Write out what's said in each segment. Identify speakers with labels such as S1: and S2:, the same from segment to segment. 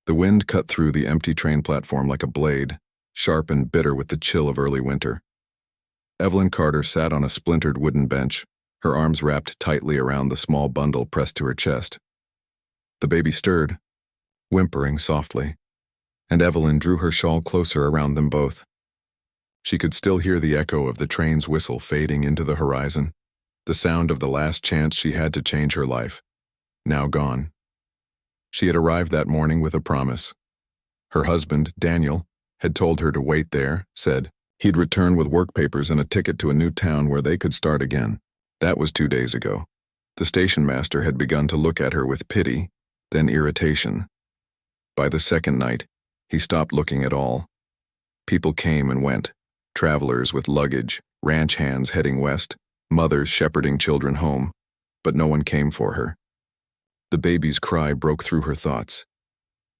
S1: The wind cut through the empty train platform like a blade, sharp and bitter with the chill of early winter. Evelyn Carter sat on a splintered wooden bench, her arms wrapped tightly around the small bundle pressed to her chest. The baby stirred, whimpering softly, and Evelyn drew her shawl closer around them both. She could still hear the echo of the train's whistle fading into the horizon, the sound of the last chance she had to change her life, now gone. She had arrived that morning with a promise. Her husband, Daniel, had told her to wait there, said he'd return with work papers and a ticket to a new town where they could start again. That was 2 days ago. The station master had begun to look at her with pity, then irritation. By the second night, he stopped looking at all. People came and went, travelers with luggage, ranch hands heading west, mothers shepherding children home, but no one came for her. The baby's cry broke through her thoughts.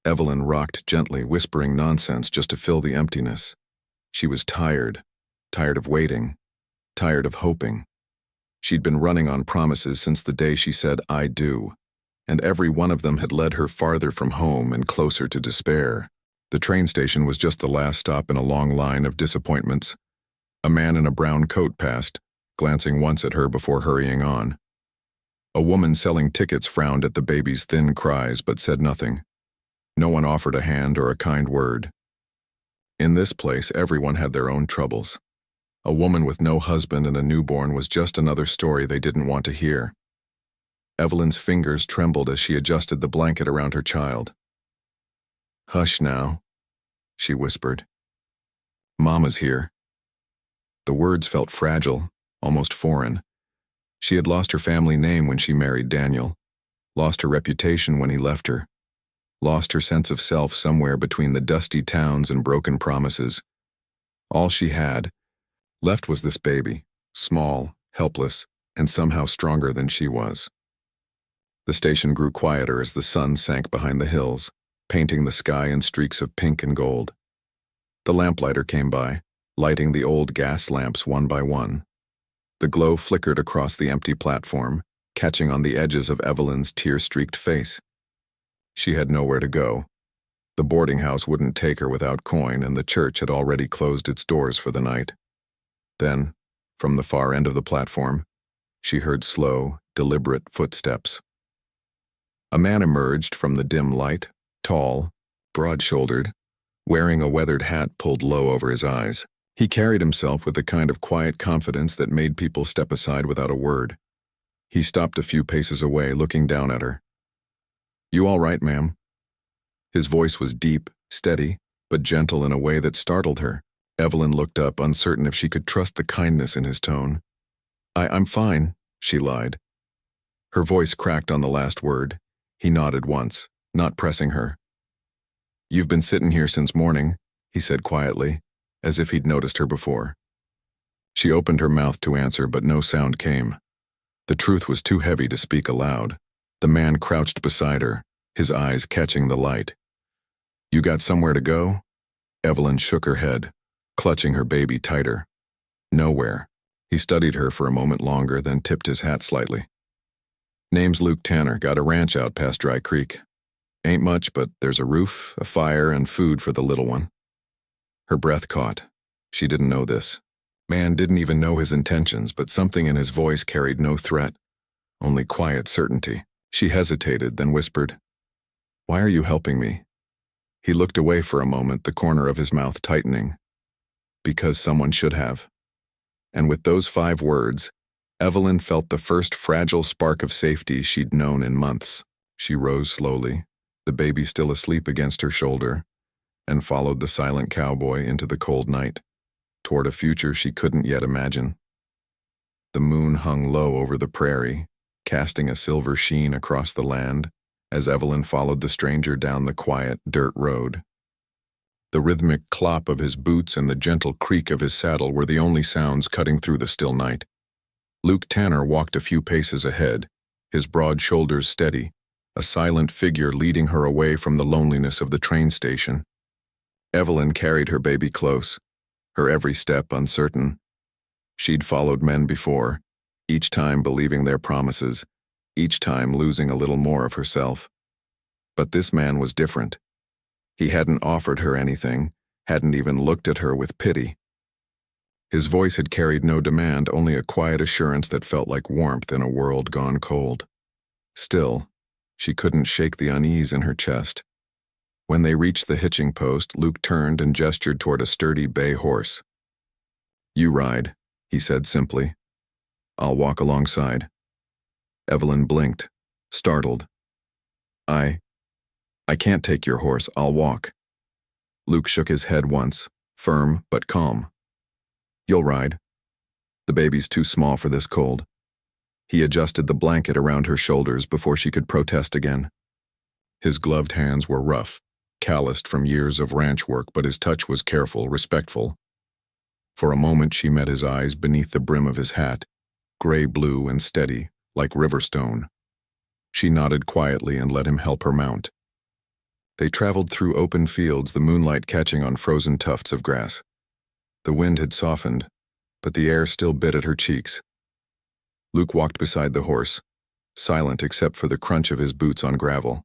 S1: Evelyn rocked gently, whispering nonsense just to fill the emptiness. She was tired of waiting, tired of hoping. She'd been running on promises since the day she said, "I do," and every one of them had led her farther from home and closer to despair. The train station was just the last stop in a long line of disappointments. A man in a brown coat passed, glancing once at her before hurrying on. A woman selling tickets frowned at the baby's thin cries but said nothing. No one offered a hand or a kind word. In this place, everyone had their own troubles. A woman with no husband and a newborn was just another story they didn't want to hear. Evelyn's fingers trembled as she adjusted the blanket around her child. "Hush now," she whispered. "Mama's here." The words felt fragile, almost foreign. She had lost her family name when she married Daniel, lost her reputation when he left her, lost her sense of self somewhere between the dusty towns and broken promises. All she had left was this baby, small, helpless, and somehow stronger than she was. The station grew quieter as the sun sank behind the hills, painting the sky in streaks of pink and gold. The lamplighter came by, lighting the old gas lamps one by one. The glow flickered across the empty platform, catching on the edges of Evelyn's tear-streaked face. She had nowhere to go. The boarding house wouldn't take her without coin, and the church had already closed its doors for the night. Then, from the far end of the platform, she heard slow, deliberate footsteps. A man emerged from the dim light, tall, broad-shouldered, wearing a weathered hat pulled low over his eyes. He carried himself with the kind of quiet confidence that made people step aside without a word. He stopped a few paces away, looking down at her. "You all right, ma'am?" His voice was deep, steady, but gentle in a way that startled her. Evelyn looked up, uncertain if she could trust the kindness in his tone. I'm fine," she lied. Her voice cracked on the last word. He nodded once, not pressing her. "You've been sitting here since morning," he said quietly, as if he'd noticed her before. She opened her mouth to answer, but no sound came. The truth was too heavy to speak aloud. The man crouched beside her, his eyes catching the light. "You got somewhere to go?" Evelyn shook her head, clutching her baby tighter. "Nowhere." He studied her for a moment longer, then tipped his hat slightly. "Name's Luke Tanner, got a ranch out past Dry Creek. Ain't much, but there's a roof, a fire, and food for the little one." Her breath caught. She didn't know this. Man didn't even know his intentions, but something in his voice carried no threat, only quiet certainty. She hesitated, then whispered, "Why are you helping me?" He looked away for a moment, the corner of his mouth tightening. "Because someone should have." And with those 5 words, Evelyn felt the first fragile spark of safety she'd known in months. She rose slowly, the baby still asleep against her shoulder, and followed the silent cowboy into the cold night, toward a future she couldn't yet imagine. The moon hung low over the prairie, casting a silver sheen across the land as Evelyn followed the stranger down the quiet dirt road. The rhythmic clop of his boots and the gentle creak of his saddle were the only sounds cutting through the still night. Luke Tanner walked a few paces ahead, his broad shoulders steady, a silent figure leading her away from the loneliness of the train station. Evelyn carried her baby close, her every step uncertain. She'd followed men before, each time believing their promises, each time losing a little more of herself. But this man was different. He hadn't offered her anything, hadn't even looked at her with pity. His voice had carried no demand, only a quiet assurance that felt like warmth in a world gone cold. Still, she couldn't shake the unease in her chest. When they reached the hitching post, Luke turned and gestured toward a sturdy bay horse. "You ride," he said simply. "I'll walk alongside." Evelyn blinked, startled. I can't take your horse, I'll walk." Luke shook his head once, firm but calm. "You'll ride. The baby's too small for this cold." He adjusted the blanket around her shoulders before she could protest again. His gloved hands were rough, calloused from years of ranch work, but his touch was careful, respectful. For a moment she met his eyes beneath the brim of his hat, gray-blue and steady, like river stone. She nodded quietly and let him help her mount. They traveled through open fields, the moonlight catching on frozen tufts of grass. The wind had softened, but the air still bit at her cheeks. Luke walked beside the horse, silent except for the crunch of his boots on gravel.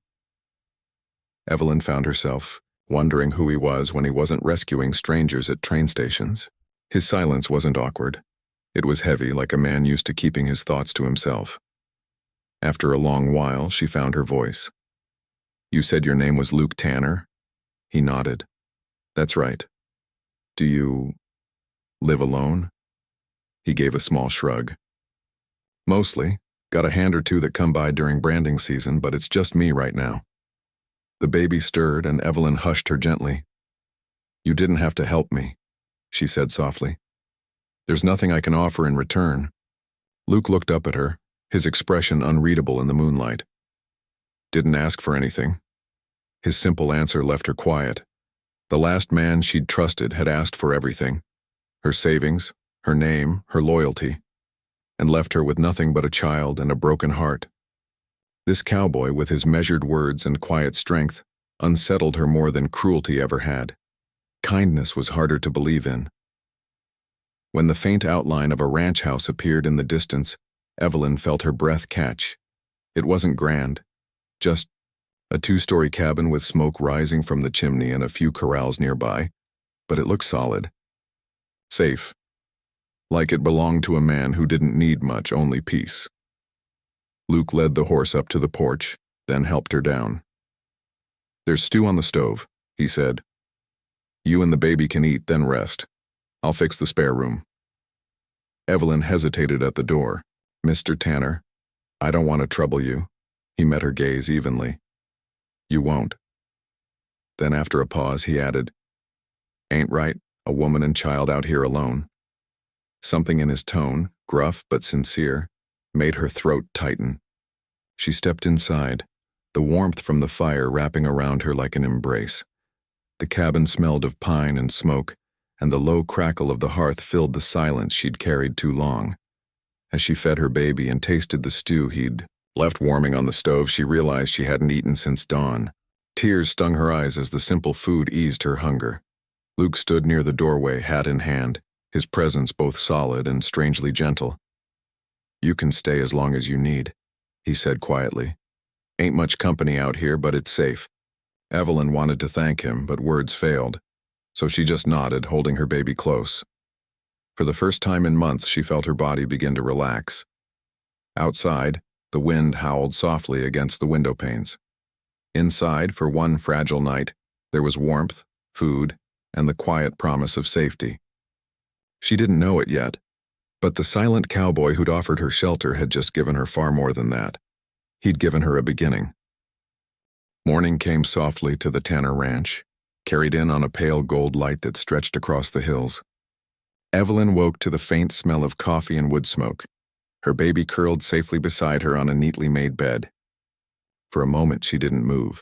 S1: Evelyn found herself wondering who he was when he wasn't rescuing strangers at train stations. His silence wasn't awkward. It was heavy, like a man used to keeping his thoughts to himself. After a long while, she found her voice. "You said your name was Luke Tanner?" He nodded. "That's right. Do you live alone?" He gave a small shrug. "Mostly. Got a hand or two that come by during branding season, but it's just me right now." The baby stirred and Evelyn hushed her gently. "You didn't have to help me," she said softly. "There's nothing I can offer in return." Luke looked up at her, his expression unreadable in the moonlight. "Didn't ask for anything." His simple answer left her quiet. The last man she'd trusted had asked for everything. Her savings, her name, her loyalty, and left her with nothing but a child and a broken heart. This cowboy, with his measured words and quiet strength, unsettled her more than cruelty ever had. Kindness was harder to believe in. When the faint outline of a ranch house appeared in the distance, Evelyn felt her breath catch. It wasn't grand, just a two-story cabin with smoke rising from the chimney and a few corrals nearby, but it looked solid. Safe. Like it belonged to a man who didn't need much, only peace. Luke led the horse up to the porch, then helped her down. "There's stew on the stove," he said. "You and the baby can eat, then rest. I'll fix the spare room." Evelyn hesitated at the door. "Mr. Tanner, I don't want to trouble you." He met her gaze evenly. "You won't." Then after a pause he added, "Ain't right, a woman and child out here alone." Something in his tone, gruff but sincere, made her throat tighten. She stepped inside, the warmth from the fire wrapping around her like an embrace. The cabin smelled of pine and smoke, and the low crackle of the hearth filled the silence she'd carried too long. As she fed her baby and tasted the stew he'd left warming on the stove, she realized she hadn't eaten since dawn. Tears stung her eyes as the simple food eased her hunger. Luke stood near the doorway, hat in hand, his presence both solid and strangely gentle. "You can stay as long as you need," he said quietly. "Ain't much company out here, but it's safe." Evelyn wanted to thank him, but words failed, so she just nodded, holding her baby close. For the first time in months, she felt her body begin to relax. Outside, the wind howled softly against the window panes. Inside, for one fragile night, there was warmth, food, and the quiet promise of safety. She didn't know it yet, but the silent cowboy who'd offered her shelter had just given her far more than that. He'd given her a beginning. Morning came softly to the Tanner Ranch, carried in on a pale gold light that stretched across the hills. Evelyn woke to the faint smell of coffee and wood smoke. Her baby curled safely beside her on a neatly made bed. For a moment she didn't move,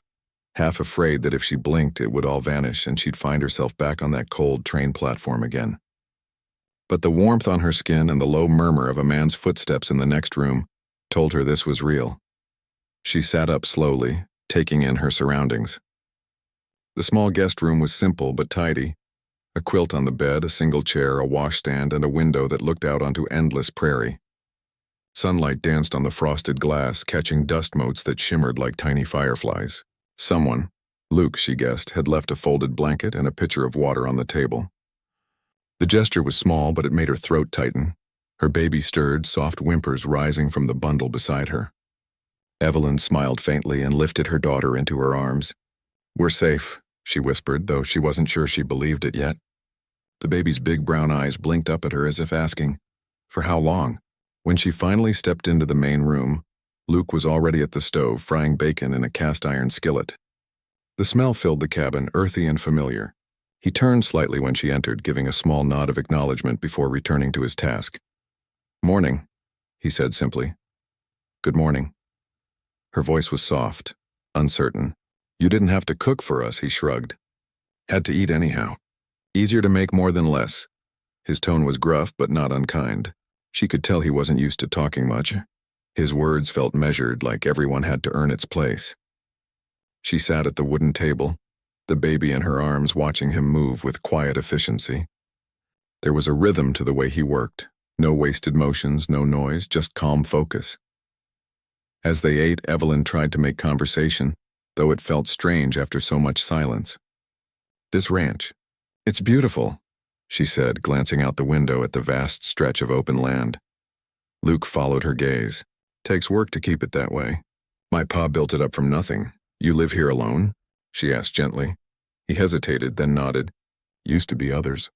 S1: half afraid that if she blinked it would all vanish and she'd find herself back on that cold train platform again. But the warmth on her skin and the low murmur of a man's footsteps in the next room told her this was real. She sat up slowly, taking in her surroundings. The small guest room was simple but tidy. A quilt on the bed, a single chair, a washstand, and a window that looked out onto endless prairie. Sunlight danced on the frosted glass, catching dust motes that shimmered like tiny fireflies. Someone, Luke, she guessed, had left a folded blanket and a pitcher of water on the table. The gesture was small, but it made her throat tighten. Her baby stirred, soft whimpers rising from the bundle beside her. Evelyn smiled faintly and lifted her daughter into her arms. "We're safe," she whispered, though she wasn't sure she believed it yet. The baby's big brown eyes blinked up at her as if asking, "For how long?" When she finally stepped into the main room, Luke was already at the stove frying bacon in a cast-iron skillet. The smell filled the cabin, earthy and familiar. He turned slightly when she entered, giving a small nod of acknowledgement before returning to his task. "Morning," he said simply. "Good morning." Her voice was soft, uncertain. "You didn't have to cook for us," he shrugged. "Had to eat anyhow. Easier to make more than less." His tone was gruff but not unkind. She could tell he wasn't used to talking much. His words felt measured, like everyone had to earn its place. She sat at the wooden table, the baby in her arms, watching him move with quiet efficiency. There was a rhythm to the way he worked. No wasted motions, no noise, just calm focus. As they ate, Evelyn tried to make conversation, though it felt strange after so much silence. "This ranch. It's beautiful," she said, glancing out the window at the vast stretch of open land. Luke followed her gaze. "Takes work to keep it that way. My pa built it up from nothing. You live here alone?" she asked gently. He hesitated, then nodded. "Used to be others.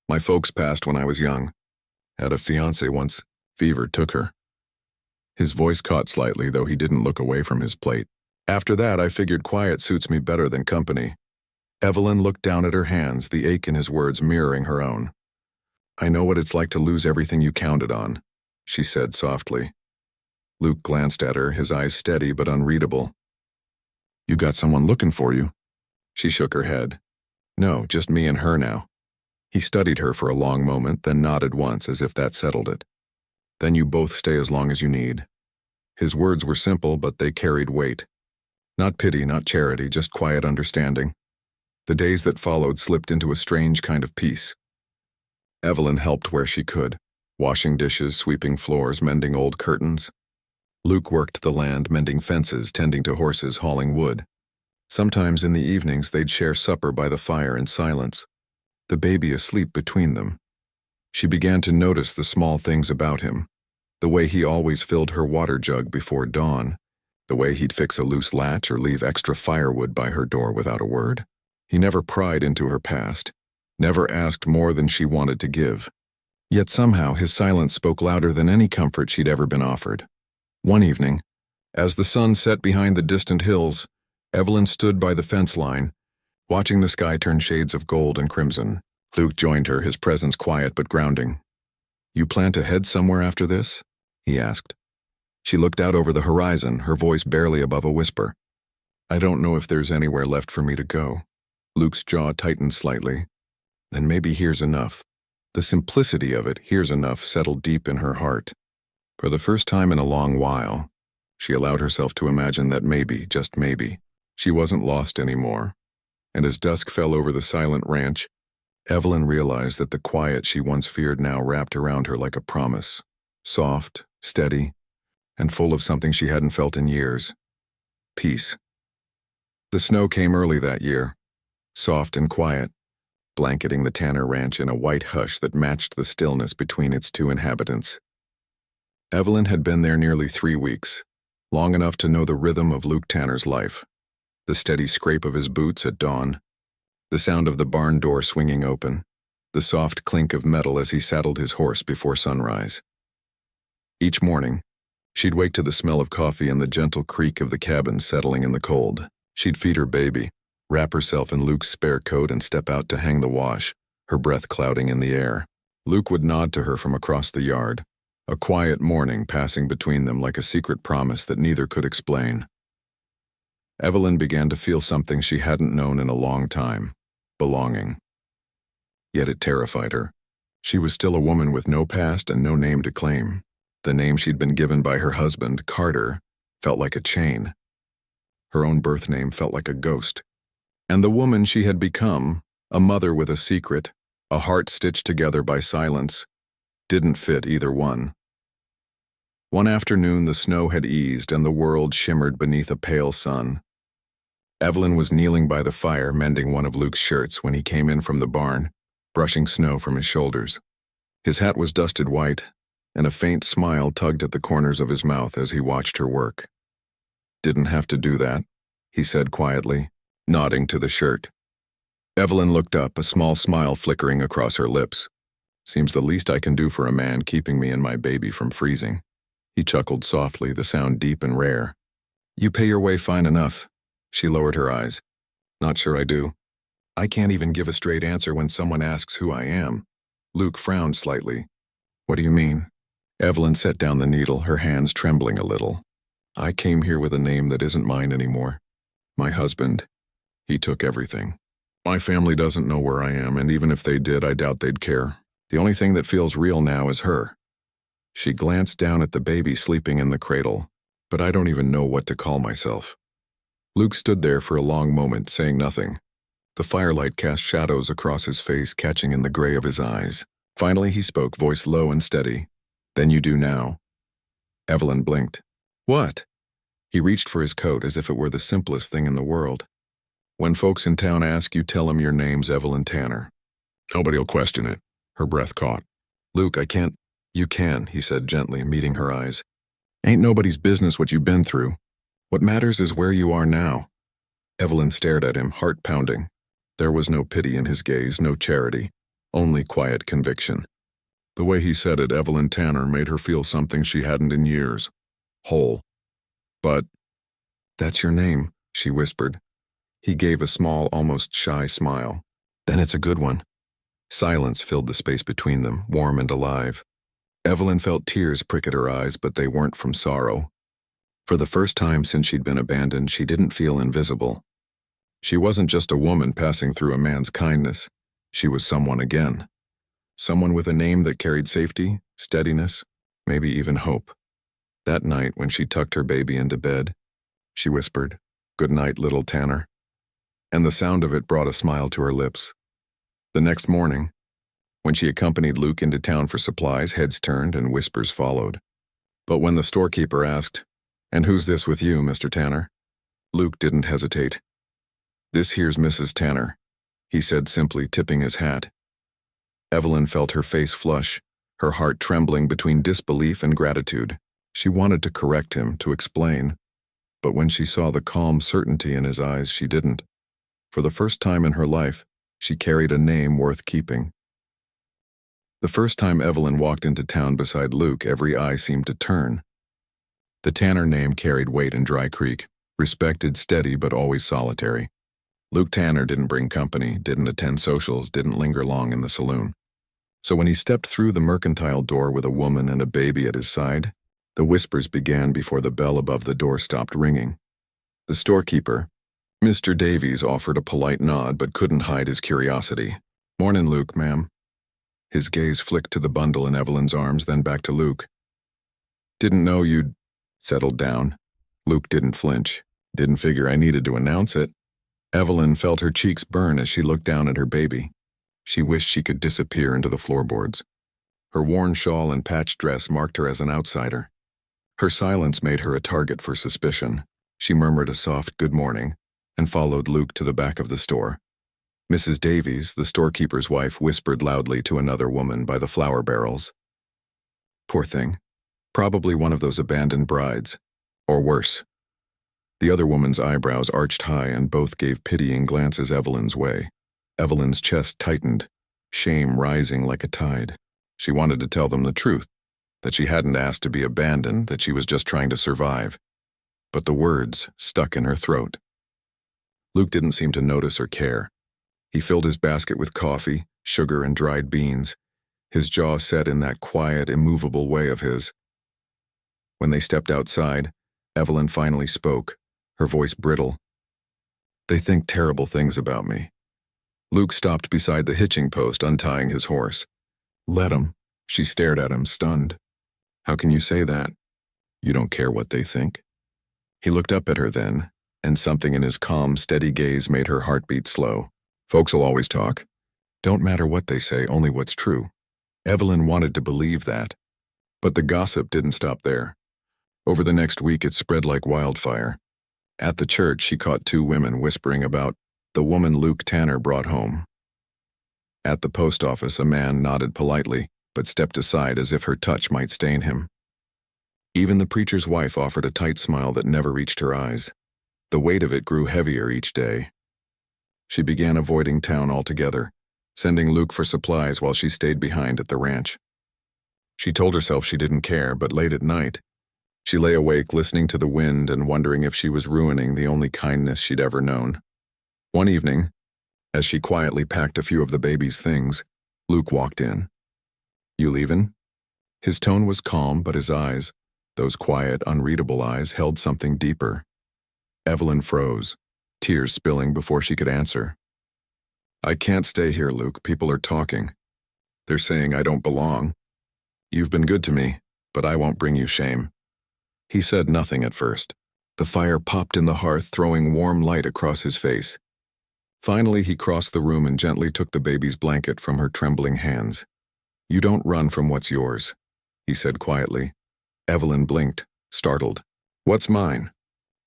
S1: My folks passed when I was young. Had a fiancé once. Fever took her." His voice caught slightly, though he didn't look away from his plate. "After that, I figured quiet suits me better than company." Evelyn looked down at her hands, the ache in his words mirroring her own. "I know what it's like to lose everything you counted on," she said softly. Luke glanced at her, his eyes steady but unreadable. "You got someone looking for you?" She shook her head. "No, just me and her now." He studied her for a long moment, then nodded once as if that settled it. "Then you both stay as long as you need." His words were simple, but they carried weight. Not pity, not charity, just quiet understanding. The days that followed slipped into a strange kind of peace. Evelyn helped where she could, washing dishes, sweeping floors, mending old curtains. Luke worked the land, mending fences, tending to horses, hauling wood. Sometimes in the evenings they'd share supper by the fire in silence, the baby asleep between them. She began to notice the small things about him, the way he always filled her water jug before dawn, the way he'd fix a loose latch or leave extra firewood by her door without a word. He never pried into her past, never asked more than she wanted to give. Yet somehow his silence spoke louder than any comfort she'd ever been offered. One evening, as the sun set behind the distant hills, Evelyn stood by the fence line, watching the sky turn shades of gold and crimson. Luke joined her, his presence quiet but grounding. "You plan to head somewhere after this?" he asked. She looked out over the horizon, her voice barely above a whisper. "I don't know if there's anywhere left for me to go." Luke's jaw tightened slightly. "Then maybe here's enough." The simplicity of it, "here's enough," settled deep in her heart. For the first time in a long while, she allowed herself to imagine that maybe, just maybe, she wasn't lost anymore. And as dusk fell over the silent ranch, Evelyn realized that the quiet she once feared now wrapped around her like a promise, soft, steady, and full of something she hadn't felt in years: peace. The snow came early that year, soft and quiet, blanketing the Tanner ranch in a white hush that matched the stillness between its two inhabitants. Evelyn had been there nearly 3 weeks, long enough to know the rhythm of Luke Tanner's life, the steady scrape of his boots at dawn, the sound of the barn door swinging open, the soft clink of metal as he saddled his horse before sunrise. Each morning, she'd wake to the smell of coffee and the gentle creak of the cabin settling in the cold. She'd feed her baby, wrap herself in Luke's spare coat and step out to hang the wash, her breath clouding in the air. Luke would nod to her from across the yard, a quiet morning passing between them like a secret promise that neither could explain. Evelyn began to feel something she hadn't known in a long time: belonging. Yet it terrified her. She was still a woman with no past and no name to claim. The name she'd been given by her husband, Carter, felt like a chain. Her own birth name felt like a ghost. And the woman she had become, a mother with a secret, a heart stitched together by silence, didn't fit either one. One afternoon the snow had eased and the world shimmered beneath a pale sun. Evelyn was kneeling by the fire mending one of Luke's shirts when he came in from the barn, brushing snow from his shoulders. His hat was dusted white, and a faint smile tugged at the corners of his mouth as he watched her work. "Didn't have to do that," he said quietly, nodding to the shirt. Evelyn looked up, a small smile flickering across her lips. "Seems the least I can do for a man keeping me and my baby from freezing." He chuckled softly, the sound deep and rare. "You pay your way fine enough." She lowered her eyes. "Not sure I do. I can't even give a straight answer when someone asks who I am." Luke frowned slightly. "What do you mean?" Evelyn set down the needle, her hands trembling a little. "I came here with a name that isn't mine anymore. My husband. He took everything. My family doesn't know where I am, and even if they did, I doubt they'd care. The only thing that feels real now is her." She glanced down at the baby sleeping in the cradle. "But I don't even know what to call myself." Luke stood there for a long moment, saying nothing. The firelight cast shadows across his face, catching in the gray of his eyes. Finally he spoke, voice low and steady. "Then you do now." Evelyn blinked. "What?" He reached for his coat as if it were the simplest thing in the world. "When folks in town ask, you tell them your name's Evelyn Tanner. Nobody'll question it." Her breath caught. "Luke, I can't." "You can," he said gently, meeting her eyes. "Ain't nobody's business what you've been through. What matters is where you are now." Evelyn stared at him, heart pounding. There was no pity in his gaze, no charity, only quiet conviction. The way he said it, Evelyn Tanner, made her feel something she hadn't in years. Whole. "But—" "That's your name," she whispered. He gave a small, almost shy smile. "Then it's a good one." Silence filled the space between them, warm and alive. Evelyn felt tears prick at her eyes, but they weren't from sorrow. For the first time since she'd been abandoned, she didn't feel invisible. She wasn't just a woman passing through a man's kindness. She was someone again. Someone with a name that carried safety, steadiness, maybe even hope. That night, when she tucked her baby into bed, she whispered, "Good night, little Tanner." And the sound of it brought a smile to her lips. The next morning, when she accompanied Luke into town for supplies, heads turned and whispers followed. But when the storekeeper asked, "And who's this with you, Mr. Tanner?" Luke didn't hesitate. "This here's Mrs. Tanner," he said simply, tipping his hat. Evelyn felt her face flush, her heart trembling between disbelief and gratitude. She wanted to correct him, to explain. But when she saw the calm certainty in his eyes, she didn't. For the first time in her life, she carried a name worth keeping. The first time Evelyn walked into town beside Luke, every eye seemed to turn. The Tanner name carried weight in Dry Creek, respected, steady, but always solitary. Luke Tanner didn't bring company, didn't attend socials, didn't linger long in the saloon. So when he stepped through the mercantile door with a woman and a baby at his side, the whispers began before the bell above the door stopped ringing. The storekeeper, Mr. Davies, offered a polite nod but couldn't hide his curiosity. "Mornin', Luke, ma'am." His gaze flicked to the bundle in Evelyn's arms, then back to Luke. "Didn't know you'd—" Settled down. Luke didn't flinch. "Didn't figure I needed to announce it." Evelyn felt her cheeks burn as she looked down at her baby. She wished she could disappear into the floorboards. Her worn shawl and patched dress marked her as an outsider. Her silence made her a target for suspicion. She murmured a soft "good morning" and followed Luke to the back of the store. Mrs. Davies, the storekeeper's wife, whispered loudly to another woman by the flour barrels. "Poor thing. Probably one of those abandoned brides. Or worse." The other woman's eyebrows arched high and both gave pitying glances Evelyn's way. Evelyn's chest tightened, shame rising like a tide. She wanted to tell them the truth, that she hadn't asked to be abandoned, that she was just trying to survive. But the words stuck in her throat. Luke didn't seem to notice or care. He filled his basket with coffee, sugar, and dried beans, his jaw set in that quiet, immovable way of his. When they stepped outside, Evelyn finally spoke, her voice brittle. "They think terrible things about me." Luke stopped beside the hitching post, untying his horse. "Let 'em." She stared at him, stunned. "How can you say that? You don't care what they think?" He looked up at her then, and something in his calm, steady gaze made her heartbeat slow. "Folks'll always talk. Don't matter what they say, only what's true." Evelyn wanted to believe that. But the gossip didn't stop there. Over the next week it spread like wildfire. At the church, she caught two women whispering about the woman Luke Tanner brought home. At the post office, a man nodded politely, but stepped aside as if her touch might stain him. Even the preacher's wife offered a tight smile that never reached her eyes. The weight of it grew heavier each day. She began avoiding town altogether, sending Luke for supplies while she stayed behind at the ranch. She told herself she didn't care, but late at night, she lay awake listening to the wind and wondering if she was ruining the only kindness she'd ever known. One evening, as she quietly packed a few of the baby's things, Luke walked in. "You leavin'?" His tone was calm, but his eyes, those quiet, unreadable eyes, held something deeper. Evelyn froze, tears spilling before she could answer. "I can't stay here, Luke. People are talking. They're saying I don't belong. You've been good to me, but I won't bring you shame." He said nothing at first. The fire popped in the hearth, throwing warm light across his face. Finally, he crossed the room and gently took the baby's blanket from her trembling hands. "You don't run from what's yours," he said quietly. Evelyn blinked, startled. "What's mine?"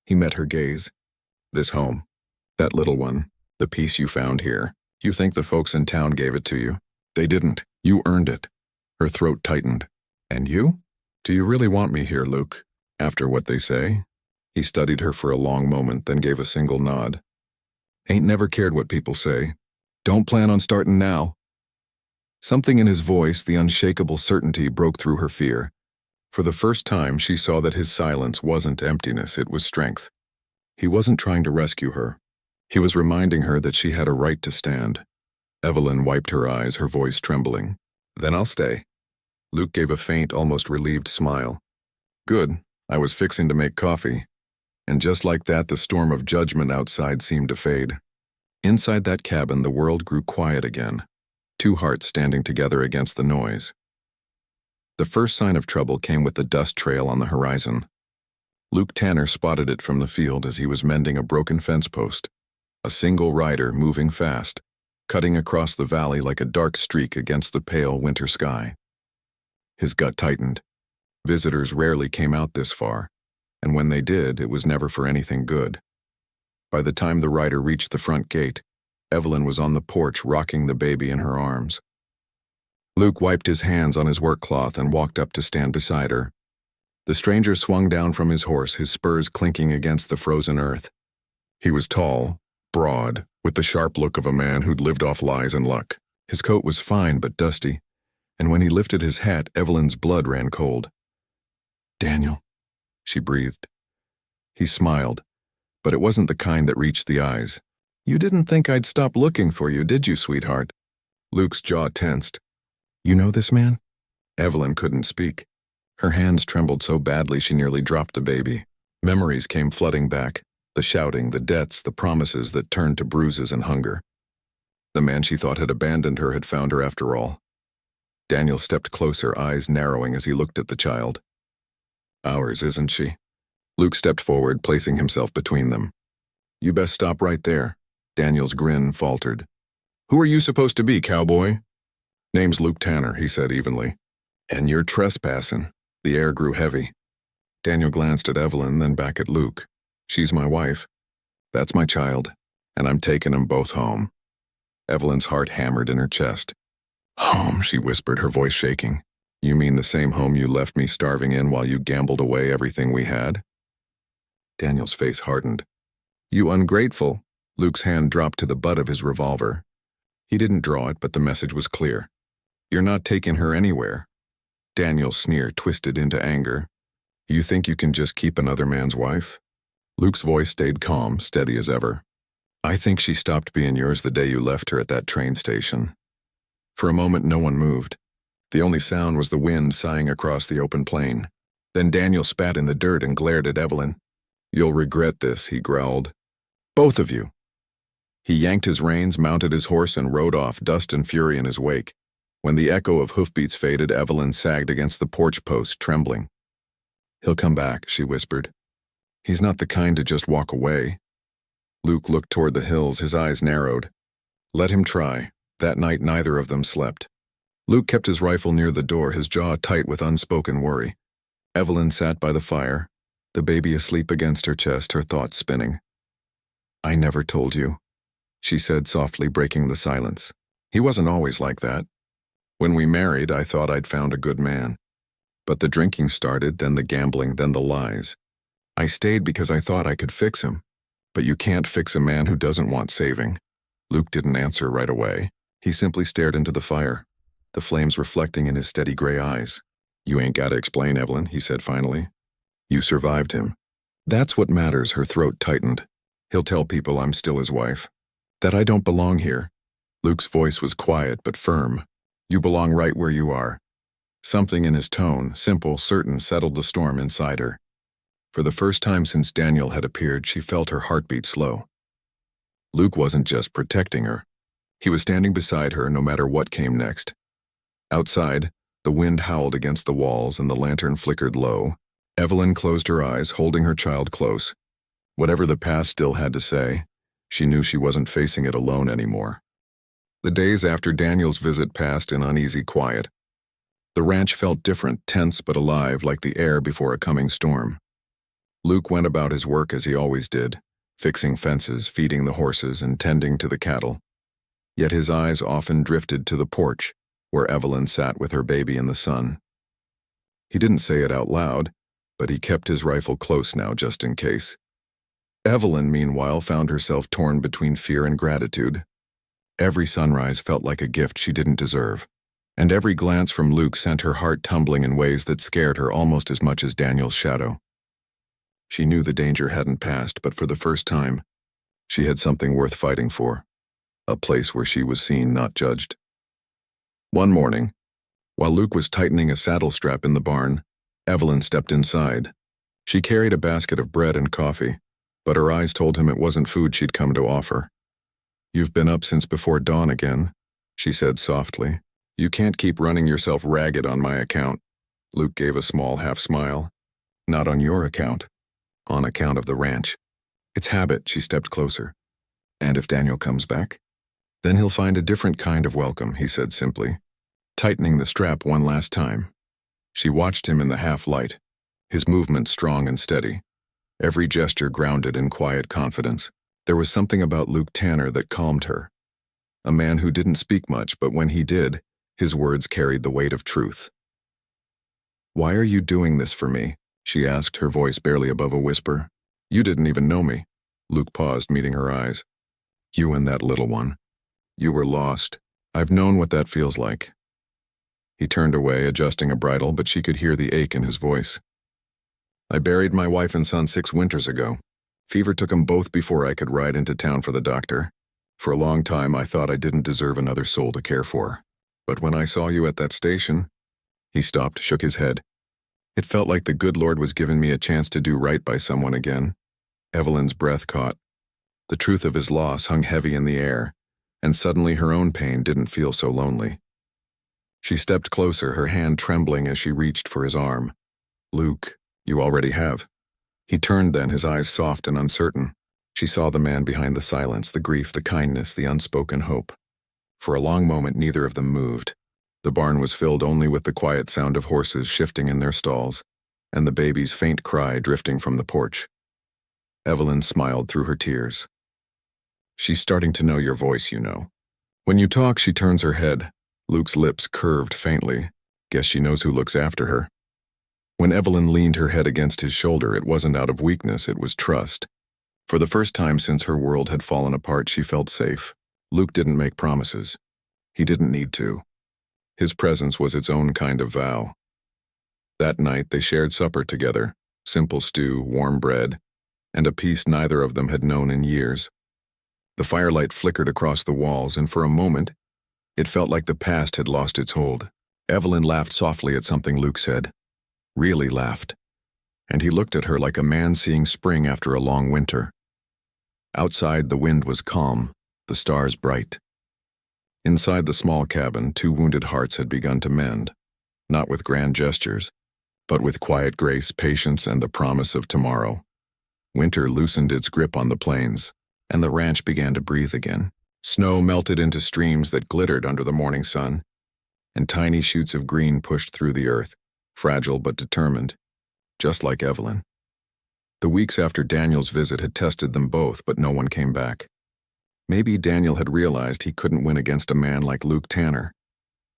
S1: He met her gaze. "This home. That little one. The piece you found here. You think the folks in town gave it to you? They didn't. You earned it." Her throat tightened. "And you? Do you really want me here, Luke? After what they say?" He studied her for a long moment, then gave a single nod. "Ain't never cared what people say. Don't plan on starting now." Something in his voice, the unshakable certainty, broke through her fear. For the first time, she saw that his silence wasn't emptiness, it was strength. He wasn't trying to rescue her. He was reminding her that she had a right to stand. Evelyn wiped her eyes, her voice trembling. "Then I'll stay." Luke gave a faint, almost relieved smile. "Good. I was fixing to make coffee." And just like that, the storm of judgment outside seemed to fade. Inside that cabin, the world grew quiet again, two hearts standing together against the noise. The first sign of trouble came with the dust trail on the horizon. Luke Tanner spotted it from the field as he was mending a broken fence post. A single rider moving fast, cutting across the valley like a dark streak against the pale winter sky. His gut tightened. Visitors rarely came out this far, and when they did, it was never for anything good. By the time the rider reached the front gate, Evelyn was on the porch rocking the baby in her arms. Luke wiped his hands on his work cloth and walked up to stand beside her. The stranger swung down from his horse, his spurs clinking against the frozen earth. He was tall, broad, with the sharp look of a man who'd lived off lies and luck. His coat was fine but dusty, and when he lifted his hat, Evelyn's blood ran cold. "Daniel," she breathed. He smiled, but it wasn't the kind that reached the eyes. "You didn't think I'd stop looking for you, did you, sweetheart?" Luke's jaw tensed. "You know this man?" Evelyn couldn't speak. Her hands trembled so badly she nearly dropped the baby. Memories came flooding back, the shouting, the debts, the promises that turned to bruises and hunger. The man she thought had abandoned her had found her after all. Daniel stepped closer, eyes narrowing as he looked at the child. "Ours, isn't she?" Luke stepped forward, placing himself between them. "You best stop right there." Daniel's grin faltered. "Who are you supposed to be, cowboy?" "Name's Luke Tanner," he said evenly. "And you're trespassing." The air grew heavy. Daniel glanced at Evelyn, then back at Luke. "She's my wife. That's my child, and I'm taking them both home." Evelyn's heart hammered in her chest. "Home," she whispered, her voice shaking. "You mean the same home you left me starving in while you gambled away everything we had?" Daniel's face hardened. "You ungrateful." Luke's hand dropped to the butt of his revolver. He didn't draw it, but the message was clear. "You're not taking her anywhere." Daniel's sneer twisted into anger. "You think you can just keep another man's wife?" Luke's voice stayed calm, steady as ever. "I think she stopped being yours the day you left her at that train station." For a moment, no one moved. The only sound was the wind sighing across the open plain. Then Daniel spat in the dirt and glared at Evelyn. "You'll regret this," he growled. "Both of you." He yanked his reins, mounted his horse, and rode off, dust and fury in his wake. When the echo of hoofbeats faded, Evelyn sagged against the porch post, trembling. "He'll come back," she whispered. "He's not the kind to just walk away." Luke looked toward the hills, his eyes narrowed. Let him try. That night neither of them slept. Luke kept his rifle near the door, his jaw tight with unspoken worry. Evelyn sat by the fire, the baby asleep against her chest, her thoughts spinning. "I never told you," she said softly, breaking the silence. "He wasn't always like that. When we married, I thought I'd found a good man. But the drinking started, then the gambling, then the lies. I stayed because I thought I could fix him. But you can't fix a man who doesn't want saving." Luke didn't answer right away. He simply stared into the fire, the flames reflecting in his steady gray eyes. "You ain't gotta explain, Evelyn," he said finally. "You survived him. That's what matters." Her throat tightened. "He'll tell people I'm still his wife. That I don't belong here." Luke's voice was quiet but firm. "You belong right where you are." Something in his tone, simple, certain, settled the storm inside her. For the first time since Daniel had appeared, she felt her heartbeat slow. Luke wasn't just protecting her. He was standing beside her no matter what came next. Outside, the wind howled against the walls and the lantern flickered low. Evelyn closed her eyes, holding her child close. Whatever the past still had to say, she knew she wasn't facing it alone anymore. The days after Daniel's visit passed in uneasy quiet. The ranch felt different, tense but alive, like the air before a coming storm. Luke went about his work as he always did, fixing fences, feeding the horses, and tending to the cattle. Yet his eyes often drifted to the porch, where Evelyn sat with her baby in the sun. He didn't say it out loud, but he kept his rifle close now just in case. Evelyn, meanwhile, found herself torn between fear and gratitude. Every sunrise felt like a gift she didn't deserve, and every glance from Luke sent her heart tumbling in ways that scared her almost as much as Daniel's shadow. She knew the danger hadn't passed, but for the first time, she had something worth fighting for, a place where she was seen, not judged. One morning, while Luke was tightening a saddle strap in the barn, Evelyn stepped inside. She carried a basket of bread and coffee, but her eyes told him it wasn't food she'd come to offer. "You've been up since before dawn again," she said softly. "You can't keep running yourself ragged on my account." Luke gave a small half-smile. "Not on your account. On account of the ranch. It's habit." She stepped closer. "And if Daniel comes back? Then he'll find a different kind of welcome," he said simply, tightening the strap one last time. She watched him in the half-light, his movement strong and steady, every gesture grounded in quiet confidence. There was something about Luke Tanner that calmed her. A man who didn't speak much, but when he did, his words carried the weight of truth. "Why are you doing this for me?" she asked, her voice barely above a whisper. "You didn't even know me." Luke paused, meeting her eyes. "You and that little one. You were lost. I've known what that feels like." He turned away, adjusting a bridle, but she could hear the ache in his voice. "I buried my wife and son 6 winters ago. Fever took them both before I could ride into town for the doctor. For a long time, I thought I didn't deserve another soul to care for. But when I saw you at that station..." He stopped, shook his head. "It felt like the good Lord was giving me a chance to do right by someone again." Evelyn's breath caught. The truth of his loss hung heavy in the air, and suddenly her own pain didn't feel so lonely. She stepped closer, her hand trembling as she reached for his arm. "Luke, you already have." He turned then, his eyes soft and uncertain. She saw the man behind the silence, the grief, the kindness, the unspoken hope. For a long moment, neither of them moved. The barn was filled only with the quiet sound of horses shifting in their stalls, and the baby's faint cry drifting from the porch. Evelyn smiled through her tears. "She's starting to know your voice, you know. When you talk, she turns her head." Luke's lips curved faintly. "Guess she knows who looks after her." When Evelyn leaned her head against his shoulder, it wasn't out of weakness, it was trust. For the first time since her world had fallen apart, she felt safe. Luke didn't make promises. He didn't need to. His presence was its own kind of vow. That night they shared supper together, simple stew, warm bread, and a peace neither of them had known in years. The firelight flickered across the walls, and for a moment, it felt like the past had lost its hold. Evelyn laughed softly at something Luke said. Really laughed. And he looked at her like a man seeing spring after a long winter. Outside, the wind was calm, the stars bright. Inside the small cabin, 2 wounded hearts had begun to mend, not with grand gestures, but with quiet grace, patience, and the promise of tomorrow. Winter loosened its grip on the plains, and the ranch began to breathe again. Snow melted into streams that glittered under the morning sun, and tiny shoots of green pushed through the earth, fragile but determined, just like Evelyn. The weeks after Daniel's visit had tested them both, but no one came back. Maybe Daniel had realized he couldn't win against a man like Luke Tanner.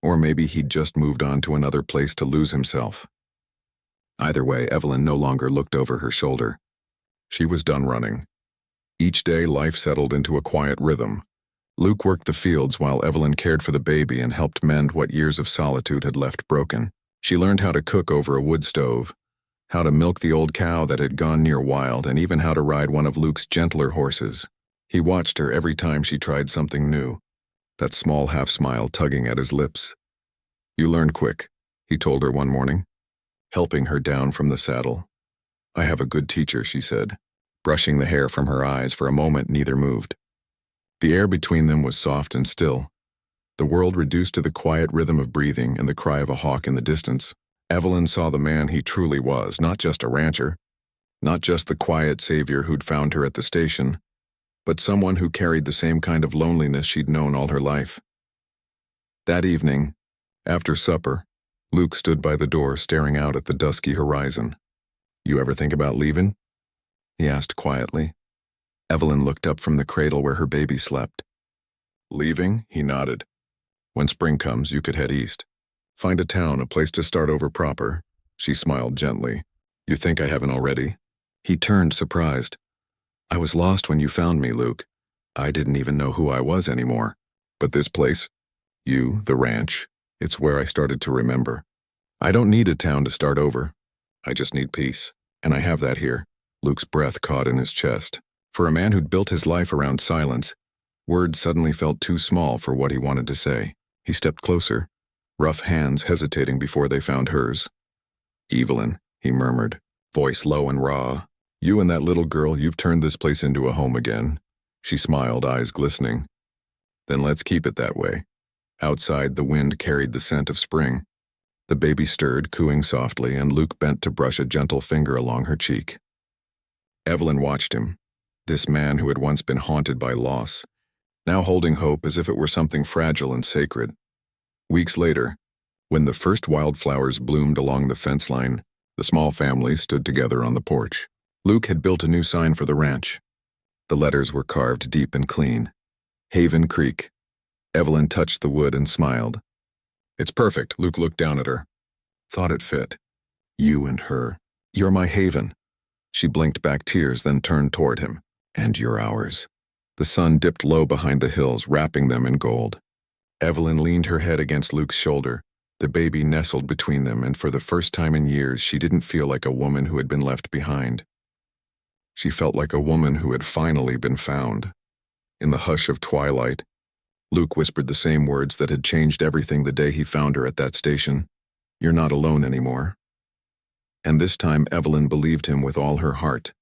S1: Or maybe he'd just moved on to another place to lose himself. Either way, Evelyn no longer looked over her shoulder. She was done running. Each day, life settled into a quiet rhythm. Luke worked the fields while Evelyn cared for the baby and helped mend what years of solitude had left broken. She learned how to cook over a wood stove, how to milk the old cow that had gone near wild, and even how to ride one of Luke's gentler horses. He watched her every time she tried something new, that small half-smile tugging at his lips. "You learn quick," he told her one morning, helping her down from the saddle. "I have a good teacher," she said, brushing the hair from her eyes. For a moment, neither moved. The air between them was soft and still, the world reduced to the quiet rhythm of breathing and the cry of a hawk in the distance. Evelyn saw the man he truly was, not just a rancher, not just the quiet savior who'd found her at the station, but someone who carried the same kind of loneliness she'd known all her life. That evening, after supper, Luke stood by the door staring out at the dusky horizon. "You ever think about leaving?" he asked quietly. Evelyn looked up from the cradle where her baby slept. "Leaving?" he nodded. "When spring comes, you could head east. Find a town, a place to start over proper." She smiled gently. "You think I haven't already?" He turned, surprised. "I was lost when you found me, Luke. I didn't even know who I was anymore. But this place, you, the ranch, it's where I started to remember. I don't need a town to start over. I just need peace. And I have that here." Luke's breath caught in his chest. For a man who'd built his life around silence, words suddenly felt too small for what he wanted to say. He stepped closer, rough hands hesitating before they found hers. "Evelyn," he murmured, voice low and raw. "You and that little girl, you've turned this place into a home again." She smiled, eyes glistening. "Then let's keep it that way." Outside, the wind carried the scent of spring. The baby stirred, cooing softly, and Luke bent to brush a gentle finger along her cheek. Evelyn watched him, this man who had once been haunted by loss, now holding hope as if it were something fragile and sacred. Weeks later, when the first wildflowers bloomed along the fence line, the small family stood together on the porch. Luke had built a new sign for the ranch. The letters were carved deep and clean. Haven Creek. Evelyn touched the wood and smiled. "It's perfect." Luke looked down at her. "Thought it fit. You and her. You're my haven." She blinked back tears, then turned toward him. "And you're ours." The sun dipped low behind the hills, wrapping them in gold. Evelyn leaned her head against Luke's shoulder. The baby nestled between them, and for the first time in years, she didn't feel like a woman who had been left behind. She felt like a woman who had finally been found. In the hush of twilight, Luke whispered the same words that had changed everything the day he found her at that station. "You're not alone anymore." And this time Evelyn believed him with all her heart.